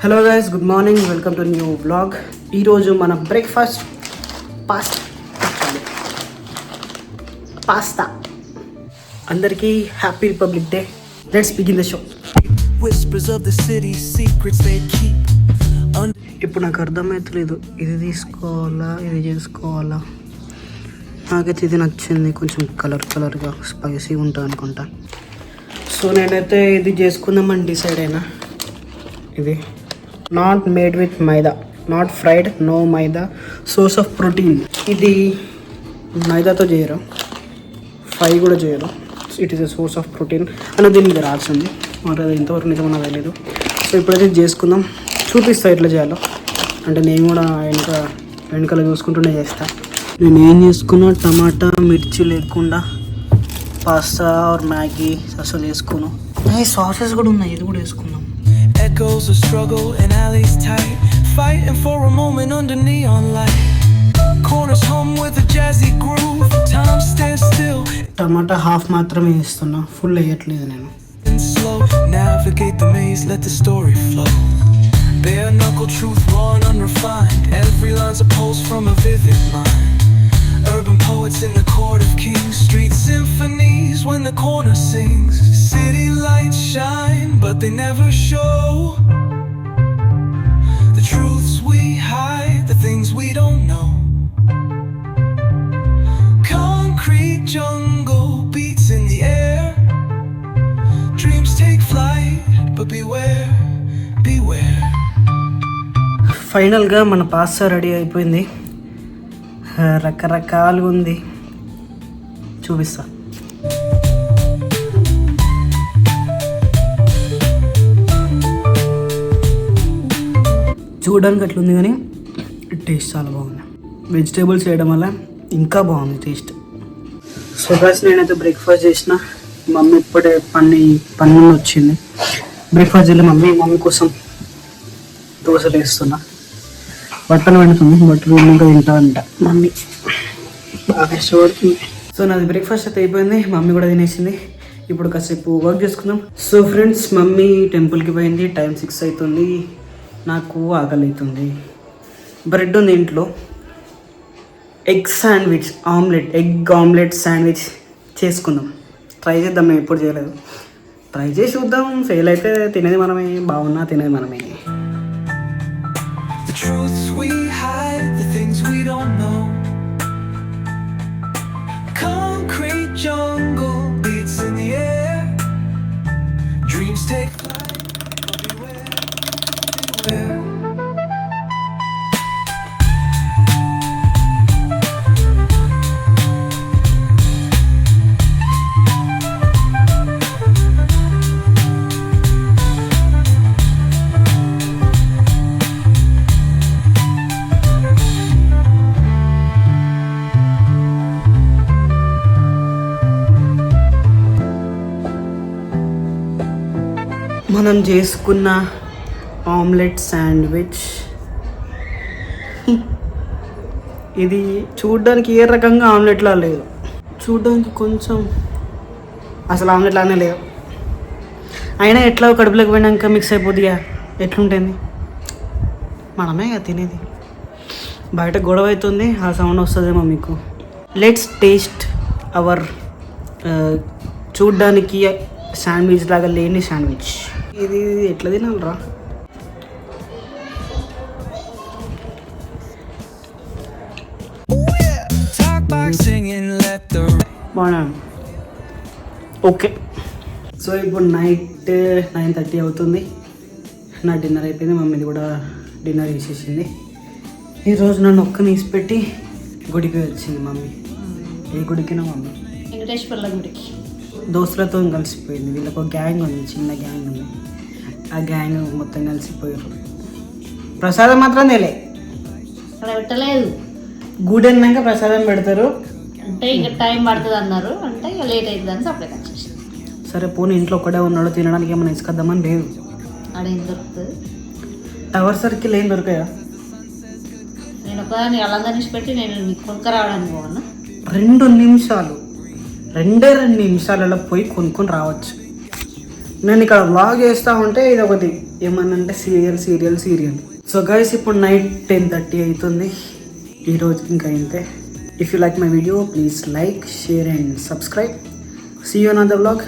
Hello guys, good morning, welcome to new vlog. ఈరోజు మన breakfast pasta. అందరికీ happy republic day. Let's begin the show. ఇప్పుడు నాకు అర్థమవుతలేదు, ఇది తీసుకోవాలా ఇది చేసుకోవాలా. నాకైతే ఇది నచ్చింది, కొంచెం కలర్గా స్పైసీ ఉంటుంది అనుకుంటా. సో నేనైతే ఇది చేసుకుందామని డిసైడ్ అయినా. ఇది not made with maida, not fried, no maida, source of protein. ఇది మైదాతో చేయరు, ఫ్రై కూడా చేయరు. It is a source of protein అని దీని మీద రాసింది. మరి అది ఎంతవరకు నిజమన్నా తెలియదు. సో ఇప్పుడైతే చేసుకుందాం, చూపిస్తా ఎట్లా చేయాలో. అంటే నేను కూడా వెనకాల చూసుకుంటూనే చేస్తా. నేను ఏం చేసుకున్నా టమాటా మిర్చి లేకుండా పాస్తా ఆర్ మ్యాగీ అసలు వేసుకోను. సాసెస్ కూడా ఉన్నాయి, ఇది కూడా వేసుకున్నాం. Echoes of struggle and alleys tight, fighting for a moment under neon light. Corners hum with a jazzy groove, time stands still. Tomato half మాత్రమే వేస్తున్నా, ఫుల్ వేయట్లేదు నేను. And slow, navigate the maze, let the story flow. Bare knuckle truth, raw and unrefined. Every line's a pulse from a vivid mind. Urban poets in the court of kings, street symphonies when the corner sings. City lights shine, but they never show the truths we hide, the things we don't know. Concrete jungle beats in the air. Dreams take flight, but beware, beware. ఫైనల్గా మన pasta ready అయిపోయింది. రకరకాలుగా ఉంది, చూపిస్తా. చూడడానికి అట్లుంది కానీ taste చాలా బాగుంది. వెజిటేబుల్స్ వేయడం వల్ల ఇంకా బాగుంది టేస్ట్. సో గాయ్స్, నేనైతే బ్రేక్ఫాస్ట్ చేసిన. మమ్మీ ఇప్పుడే పని వచ్చింది. బ్రేక్ఫాస్ట్ చేయలే మమ్మీ కోసం దోశలు వేస్తున్నా. బట్టలు పెడుతుంది, బట్టలు ఇంకా తింటా అంట మమ్మీ, బాగా ఇష్టపడుతుంది. సో నాది బ్రేక్ఫాస్ట్ అయితే అయిపోయింది, మమ్మీ కూడా తినేసింది. ఇప్పుడు కాసేపు వర్క్ చేసుకుందాం. సో ఫ్రెండ్స్, మమ్మీ టెంపుల్కి పోయింది, టైం 6 అవుతుంది. నాకు ఆకలి అవుతుంది. బ్రెడ్ ఉంది ఇంట్లో. ఎగ్ ఆమ్లెట్ శాండ్విచ్ చేసుకుందాం. ట్రై చేద్దాం, మేము ఎప్పుడు చేయలేదు. ట్రై చేసి చూద్దాం, ఫెయిల్ అయితే తినేది మనమే, బాగున్నా తినేది మనమే. The truths we hide, the things we don't know. Concrete jungle beats in the air. Dreams take flight, but beware, beware. మనం చేసుకున్న ఆమ్లెట్ శాండ్విచ్ ఇది చూడడానికి ఏ రకంగా ఆమ్లెట్లా లేదు, చూడడానికి కొంచెం అసలు ఆమ్లెట్లానే లేదు. అయినా ఎట్లా కడుపులోకి పోయినాక మిక్స్ అయిపోద్దిగా, ఎట్లుంటుంది మనమే కదా తినేది. బయట గొడవ అవుతుంది, ఆ సౌండ్ వస్తుందేమో మీకు. లెట్స్ టేస్ట్ అవర్ చూడ్డానికి శాండ్విచ్ లాగా లేని శాండ్విచ్. ఇది ఎట్లా తినాలరా? బాగున్నా, ఓకే. సో ఇప్పుడు నైట్ 9:30 అవుతుంది. నా డిన్నర్ అయిపోయింది, మమ్మీది కూడా డిన్నర్ చేసేసింది. ఈరోజు నన్ను ఒక్కని తీసిపెట్టి గుడికి వచ్చింది మమ్మీ. ఏ గుడికినా మమ్మీ? వెంకటేశ్వర్ల గుడికి. దోస్తులతో కలిసిపోయింది. వీళ్ళకి ఒక గ్యాంగ్ ఉంది, చిన్న గ్యాంగ్ ఉంది. ఆ గ్యాంగ్ మొత్తం కలిసిపోయారు. ప్రసాదం మాత్రం తెలియ అక్కడ పెట్టలేదు. గుడి అన్నాక ప్రసాదం పెడతారు అంటే ఇంకా టైం పడుతుంది అన్నారు, అంటే ఇక లేట్ అవుతుందని సపరేట్ వచ్చేసి. సరే పోనీ, ఇంట్లో ఒక్కడే ఉన్నాడు, తినడానికి ఏమైనా ఇసుకొద్దామని లేదు. అదేం దొరుకుతుంది? టవర్ సర్కిల్ ఏం దొరికాయా? నేను ఒకదాన్ని వాళ్ళందరినీ పెట్టి నేను కొనుక్క రావడానికి పోవన్నా. 2 నిమిషాలు, 2 నిమిషాలలో పోయి కొనుక్కొని రావచ్చు. నేను ఇక్కడ వ్లాగ్ చేస్తూ ఉంటే ఇది ఒకటి ఏమన్నంటే సీరియల్. సో గైస్ ఇప్పుడు నైట్ 10:30 అవుతుంది. ఈరోజు ఇంకా ఇంతే. If you like my video please like, share and subscribe. See you another vlog.